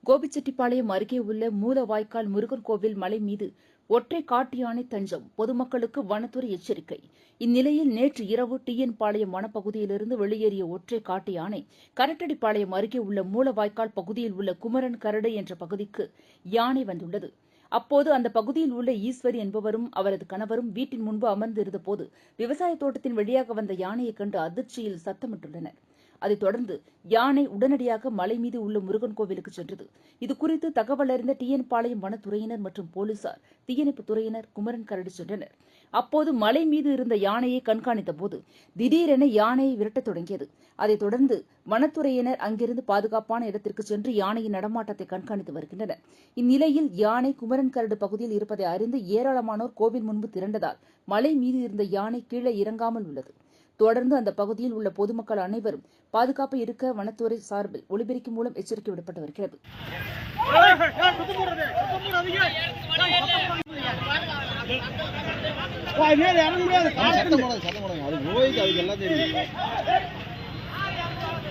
கோபிச்செட்டிப்பாளையம் அருகே உள்ள மூலவாய்க்கால் முருகன் கோவில் மலை மீது ஒற்றை காட்டு யானை தஞ்சம். பொதுமக்களுக்கு வனத்துறை எச்சரிக்கை. இந்நிலையில் நேற்று இரவு டிஎன் பாளையம் வனப்பகுதியிலிருந்து வெளியேறிய ஒற்றை காட்டு யானை கரட்டடிப்பாளையம் அருகே உள்ள மூலவாய்க்கால் பகுதியில் உள்ள குமரன் கரடு என்ற பகுதிக்கு யானை வந்துள்ளது. அப்போது அந்த பகுதியில் உள்ள ஈஸ்வரி என்பவரும் அவரது கணவரும் வீட்டின் முன்பு அமர்ந்திருந்தபோது விவசாய தோட்டத்தின் வழியாக வந்த யானையைக் கண்டு அதிர்ச்சியில் சத்தமிட்டுள்ளனர். அதைத் தொடர்ந்து யானை உடனடியாக மலை மீது உள்ள முருகன் கோவிலுக்கு சென்றது. இதுகுறித்து தகவல் அறிந்த டிஎன் பாளையம் வனத்துறையினர் மற்றும் போலீசார், தீயணைப்புத் துறையினர் குமரன் கரடு சென்றனர். அப்போது மலை மீது இருந்த யானையை கண்காணித்த போது திடீரென யானையை விரட்டத் தொடங்கியது. அதைத் தொடர்ந்து வனத்துறையினர் அங்கிருந்து பாதுகாப்பான இடத்திற்கு சென்று யானையின் நடமாட்டத்தை கண்காணித்து வருகின்றனர். இந்நிலையில் யானை குமரன் கரடு பகுதியில் இருப்பதை அறிந்து ஏராளமானோர் கோவில் முன்பு திரண்டதால் மலை மீது இருந்த யானை கீழே இறங்காமல் உள்ளது. தொடர்ந்து அந்த பகுதியில் உள்ள பொதுமக்கள் அனைவரும் பாதுகாப்பு இருக்க வனத்துறை சார்பில் ஒலிபெருக்கி மூலம் எச்சரிக்கை விடப்பட்டு வருகிறது. அது